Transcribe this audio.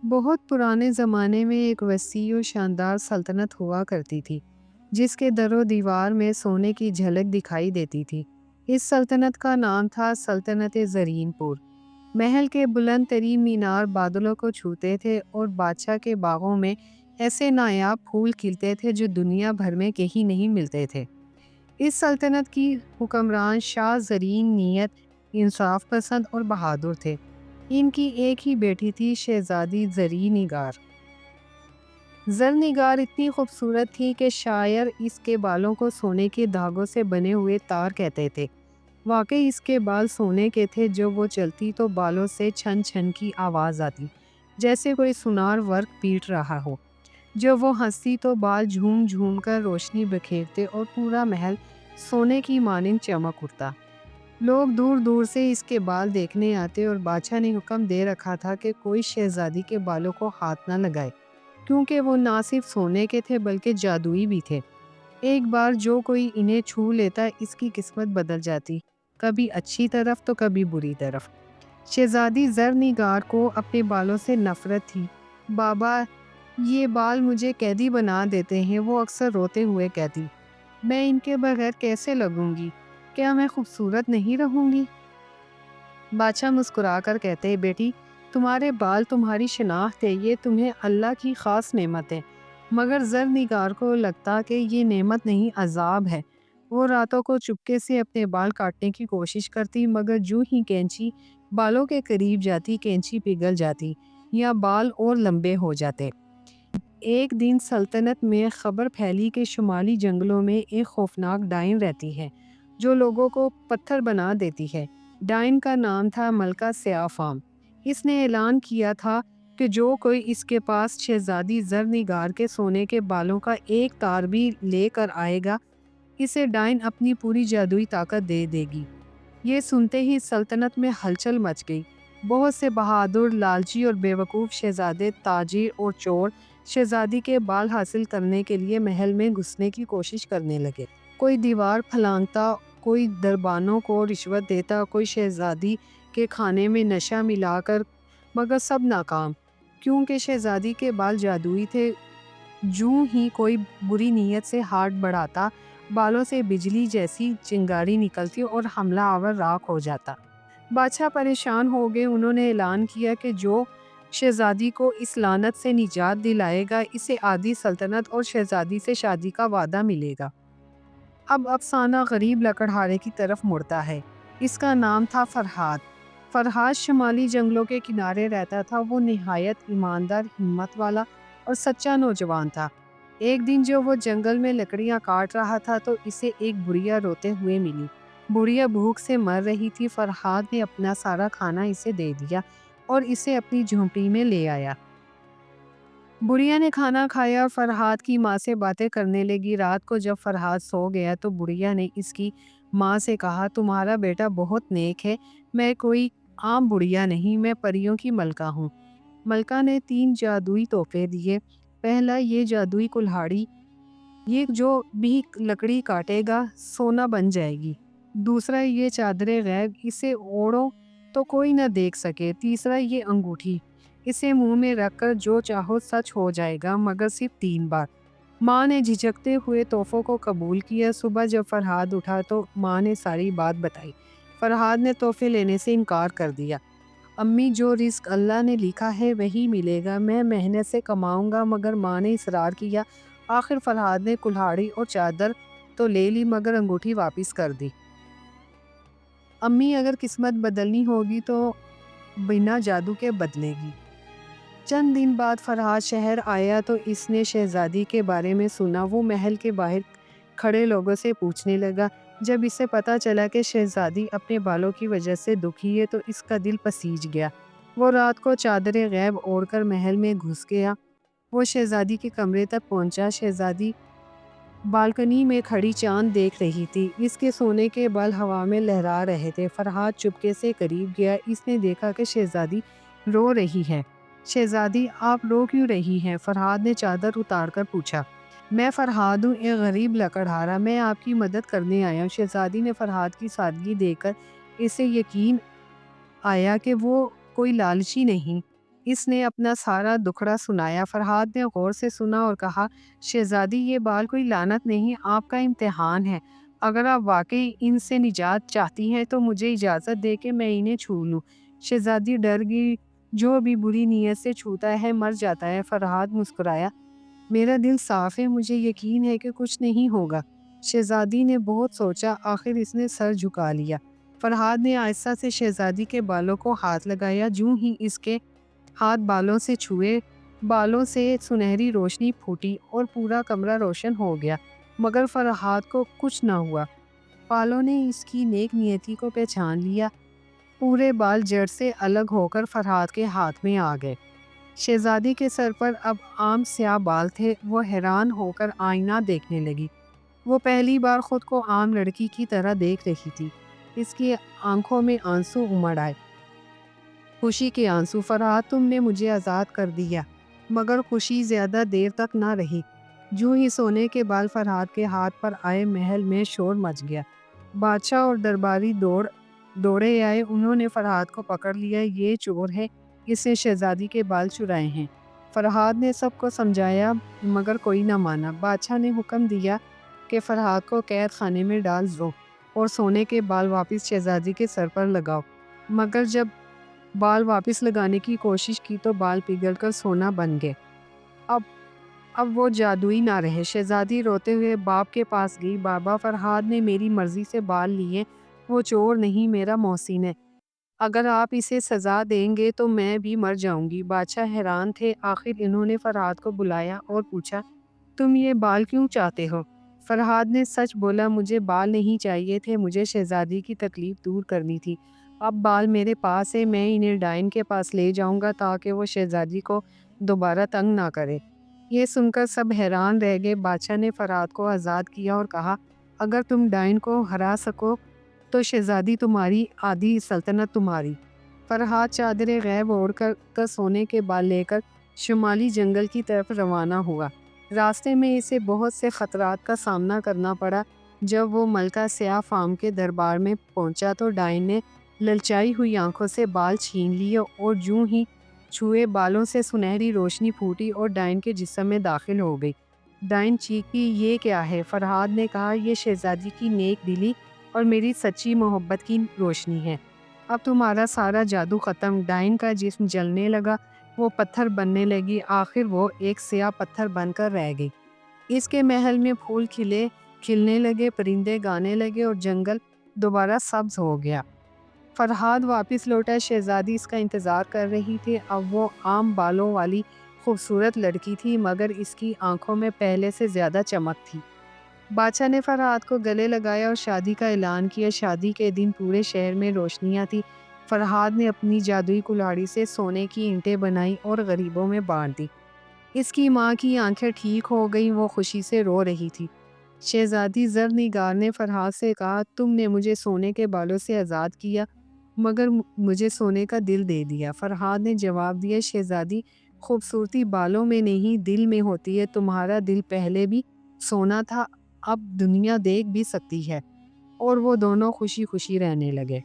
بہت پرانے زمانے میں ایک وسیع و شاندار سلطنت ہوا کرتی تھی جس کے در و دیوار میں سونے کی جھلک دکھائی دیتی تھی۔ اس سلطنت کا نام تھا سلطنت زرین پور۔ محل کے بلند ترین مینار بادلوں کو چھوتے تھے اور بادشاہ کے باغوں میں ایسے نایاب پھول کھلتے تھے جو دنیا بھر میں کہیں نہیں ملتے تھے۔ اس سلطنت کی حکمران شاہ زرین نیت، انصاف پسند اور بہادر تھے۔ ان کی ایک ہی بیٹی تھی، شہزادی زرنگار۔ زرنگار اتنی خوبصورت تھی کہ شاعر اس کے بالوں کو سونے کے دھاگوں سے بنے ہوئے تار کہتے تھے۔ واقعی اس کے بال سونے کے تھے، جو وہ چلتی تو بالوں سے چھن چھن کی آواز آتی، جیسے کوئی سونار ورق پیٹ رہا ہو۔ جب وہ ہنستی تو بال جھوم جھوم کر روشنی بکھیرتے اور پورا محل سونے کی مانند چمک اٹھتا۔ لوگ دور دور سے اس کے بال دیکھنے آتے اور بادشاہ نے حکم دے رکھا تھا کہ کوئی شہزادی کے بالوں کو ہاتھ نہ لگائے، کیونکہ وہ نہ صرف سونے کے تھے بلکہ جادوئی بھی تھے۔ ایک بار جو کوئی انہیں چھو لیتا اس کی قسمت بدل جاتی، کبھی اچھی طرف تو کبھی بری طرف۔ شہزادی زرنگار کو اپنے بالوں سے نفرت تھی۔ بابا، یہ بال مجھے قیدی بنا دیتے ہیں، وہ اکثر روتے ہوئے کہتی۔ میں ان کے بغیر کیسے لگوں گی؟ کیا میں خوبصورت نہیں رہوں گی؟ بادشاہ مسکرا کر کہتے، بیٹی، تمہارے بال تمہاری شناخت ہے، یہ تمہیں اللہ کی خاص نعمت ہے۔ مگر زرنگار کو لگتا کہ یہ نعمت نہیں، عذاب ہے۔ وہ راتوں کو چپکے سے اپنے بال کاٹنے کی کوشش کرتی، مگر جو ہی کینچی بالوں کے قریب جاتی، کینچی پگھل جاتی یا بال اور لمبے ہو جاتے۔ ایک دن سلطنت میں خبر پھیلی کہ شمالی جنگلوں میں ایک خوفناک ڈائن رہتی ہے جو لوگوں کو پتھر بنا دیتی ہے۔ ڈائن کا نام تھا ملکہ سیاہ فام۔ اس نے اعلان کیا تھا کہ جو کوئی اس کے پاس شہزادی زرنگار کے سونے کے بالوں کا ایک تار بھی لے کر آئے گا، اسے ڈائن اپنی پوری جادوئی طاقت دے دے گی۔ یہ سنتے ہی سلطنت میں ہلچل مچ گئی۔ بہت سے بہادر، لالچی اور بیوقوف شہزادے، تاجر اور چور شہزادی کے بال حاصل کرنے کے لیے محل میں گھسنے کی کوشش کرنے لگے۔ کوئی دیوار پھلانگتا، کوئی دربانوں کو رشوت دیتا، کوئی شہزادی کے کھانے میں نشہ ملا کر، مگر سب ناکام، کیونکہ شہزادی کے بال جادوئی تھے۔ جوں ہی کوئی بری نیت سے ہاتھ بڑھاتا، بالوں سے بجلی جیسی چنگاری نکلتی اور حملہ آور راکھ ہو جاتا۔ بادشاہ پریشان ہو گئے۔ انہوں نے اعلان کیا کہ جو شہزادی کو اس لعنت سے نجات دلائے گا، اسے آدھی سلطنت اور شہزادی سے شادی کا وعدہ ملے گا۔ اب افسانہ غریب لکڑہارے کی طرف مڑتا ہے۔ اس کا نام تھا فرہاد۔ فرہاد شمالی جنگلوں کے کنارے رہتا تھا۔ وہ نہایت ایماندار، ہمت والا اور سچا نوجوان تھا۔ ایک دن جب وہ جنگل میں لکڑیاں کاٹ رہا تھا تو اسے ایک بڑھیا روتے ہوئے ملی۔ بڑھیا بھوک سے مر رہی تھی۔ فرہاد نے اپنا سارا کھانا اسے دے دیا اور اسے اپنی جھونپڑی میں لے آیا۔ بڑھیا نے کھانا کھایا اور فرہاد کی ماں سے باتیں کرنے لگی۔ رات کو جب فرہاد سو گیا تو بڑھیا نے اس کی ماں سے کہا، تمہارا بیٹا بہت نیک ہے، میں کوئی عام بڑھیا نہیں، میں پریوں کی ملکہ ہوں۔ ملکہ نے 3 جادوئی تحفے دیے۔ پہلا، یہ جادوئی کلہاڑی، یہ جو بھی لکڑی کاٹے گا سونا بن جائے گی۔ دوسرا، یہ چادر غیب، اسے اوڑھو تو کوئی نہ دیکھ سکے۔ تیسرا، یہ انگوٹھی، اسے منہ میں رکھ کر جو چاہو سچ ہو جائے گا، مگر صرف 3 بار۔ ماں نے جھجکتے ہوئے تحفوں کو قبول کیا۔ صبح جب فرہاد اٹھا تو ماں نے ساری بات بتائی۔ فرہاد نے تحفے لینے سے انکار کر دیا۔ امی، جو رزق اللہ نے لکھا ہے وہی ملے گا، میں محنت سے کماؤں گا۔ مگر ماں نے اصرار کیا۔ آخر فرہاد نے کلہاڑی اور چادر تو لے لی، مگر انگوٹھی واپس کر دی۔ امی، اگر قسمت بدلنی ہوگی تو بنا جادو کے بدلے گی۔ چند دن بعد فرہاد شہر آیا تو اس نے شہزادی کے بارے میں سنا۔ وہ محل کے باہر کھڑے لوگوں سے پوچھنے لگا۔ جب اسے پتا چلا کہ شہزادی اپنے بالوں کی وجہ سے دکھی ہے تو اس کا دل پسیج گیا۔ وہ رات کو چادر غیب اوڑھ کر محل میں گھس گیا۔ وہ شہزادی کے کمرے تک پہنچا۔ شہزادی بالکنی میں کھڑی چاند دیکھ رہی تھی۔ اس کے سونے کے بال ہوا میں لہرا رہے تھے۔ فرہاد چپکے سے قریب گیا۔ اس نے دیکھا کہ شہزادی رو رہی ہے۔ شہزادی، آپ رو کیوں رہی ہیں؟ فرہاد نے چادر اتار کر پوچھا۔ میں فرہاد ہوں، ایک غریب لکڑہارا، میں آپ کی مدد کرنے آیا ہوں۔ شہزادی نے فرہاد کی سادگی دیکھ کر اسے یقین آیا کہ وہ کوئی لالچی نہیں، اس نے اپنا سارا دکھڑا سنایا۔ فرحاد نے غور سے سنا اور کہا، شہزادی یہ بال کوئی لعنت نہیں، آپ کا امتحان ہے۔ اگر آپ واقعی ان سے نجات چاہتی ہیں تو مجھے اجازت دے کہ میں انہیں چھو لوں۔ شہزادی ڈر گئی، جو بھی بری نیت سے چھوتا ہے مر جاتا ہے۔ فرحاد مسکرایا، میرا دل صاف ہے، مجھے یقین ہے کہ کچھ نہیں ہوگا۔ شہزادی نے بہت سوچا، آخر اس نے سر جھکا لیا۔ فرحاد نے آہستہ سے شہزادی کے بالوں کو ہاتھ لگایا۔ جوں ہی اس کے ہاتھ بالوں سے چھوئے، بالوں سے سنہری روشنی پھوٹی اور پورا کمرہ روشن ہو گیا، مگر فرحاد کو کچھ نہ ہوا۔ بالوں نے اس کی نیک نیتی کو پہچان لیا۔ پورے بال جڑ سے الگ ہو کر فرحاد کے ہاتھ میں آ گئے۔ شہزادی کے سر پر اب عام سیاہ بال تھے۔ وہ حیران ہو کر آئینہ دیکھنے لگی۔ وہ پہلی بار خود کو عام لڑکی کی طرح دیکھ رہی تھی۔ اس کی آنکھوں میں آنسو امڑ آئے، خوشی کے آنسو۔ فرحاد، تم نے مجھے آزاد کر دیا۔ مگر خوشی زیادہ دیر تک نہ رہی۔ جو ہی سونے کے بال فرحاد کے ہاتھ پر آئے، محل میں شور مچ گیا۔ بادشاہ اور درباری دوڑے آئے۔ انہوں نے فرحاد کو پکڑ لیا۔ یہ چور ہے، اس نے شہزادی کے بال چرائے ہیں۔ فرحاد نے سب کو سمجھایا مگر کوئی نہ مانا۔ بادشاہ نے حکم دیا کہ فرحاد کو قید خانے میں ڈال دو اور سونے کے بال واپس شہزادی کے سر پر لگاؤ۔ مگر جب بال واپس لگانے کی کوشش کی تو بال پگھل کر سونا بن گئے۔ اب وہ جادوئی نہ رہے۔ شہزادی روتے ہوئے باپ کے پاس گئی۔ بابا، فرحاد نے میری مرضی سے بال لیے، وہ چور نہیں، میرا محسن ہے۔ اگر آپ اسے سزا دیں گے تو میں بھی مر جاؤں گی۔ بادشاہ حیران تھے۔ آخر انہوں نے فرحاد کو بلایا اور پوچھا، تم یہ بال کیوں چاہتے ہو؟ فرحاد نے سچ بولا، مجھے بال نہیں چاہیے تھے، مجھے شہزادی کی تکلیف دور کرنی تھی۔ اب بال میرے پاس ہے، میں انہیں ڈائن کے پاس لے جاؤں گا تاکہ وہ شہزادی کو دوبارہ تنگ نہ کرے۔ یہ سن کر سب حیران رہ گئے۔ بادشاہ نے فرحاد کو آزاد کیا اور کہا، اگر تم ڈائن کو ہرا سکو تو شہزادی تمہاری، آدھی سلطنت تمہاری۔ فرحاد چادر غیب اوڑھ کر سونے کے بال لے کر شمالی جنگل کی طرف روانہ ہوا۔ راستے میں اسے بہت سے خطرات کا سامنا کرنا پڑا۔ جب وہ ملکہ سیاہ فام کے دربار میں پہنچا تو ڈائن نے للچائی ہوئی آنکھوں سے بال چھین لیے اور جوں ہی چھوئے، بالوں سے سنہری روشنی پھوٹی اور ڈائن کے جسم میں داخل ہو گئی۔ ڈائن چیخی، یہ کیا ہے؟ فرحاد نے کہا، یہ شہزادی کی نیک دلی اور میری سچی محبت کی روشنی ہے۔ اب تمہارا سارا جادو ختم۔ ڈائن کا جسم جلنے لگا، وہ پتھر بننے لگی، آخر وہ ایک سیاہ پتھر بن کر رہ گئی۔ اس کے محل میں پھول کھلنے لگے، پرندے گانے لگے اور جنگل دوبارہ سبز ہو گیا۔ فرحاد واپس لوٹا۔ شہزادی اس کا انتظار کر رہی تھی۔ اب وہ عام بالوں والی خوبصورت لڑکی تھی، مگر اس کی آنکھوں میں پہلے سے زیادہ چمک تھی۔ بادشاہ نے فرحاد کو گلے لگایا اور شادی کا اعلان کیا۔ شادی کے دن پورے شہر میں روشنیاں تھیں۔ فرحاد نے اپنی جادوئی کلاڑی سے سونے کی اینٹیں بنائیں اور غریبوں میں بانٹ دی۔ اس کی ماں کی آنکھیں ٹھیک ہو گئیں، وہ خوشی سے رو رہی تھی۔ شہزادی زرنگار نے فرحاد سے کہا، تم نے مجھے سونے کے بالوں سے آزاد کیا مگر مجھے سونے کا دل دے دیا۔ فرحاد نے جواب دیا، شہزادی، خوبصورتی بالوں میں نہیں دل میں ہوتی ہے۔ تمہارا دل پہلے بھی سونا تھا، اب دنیا دیکھ بھی سکتی ہے۔ اور وہ دونوں خوشی خوشی رہنے لگے۔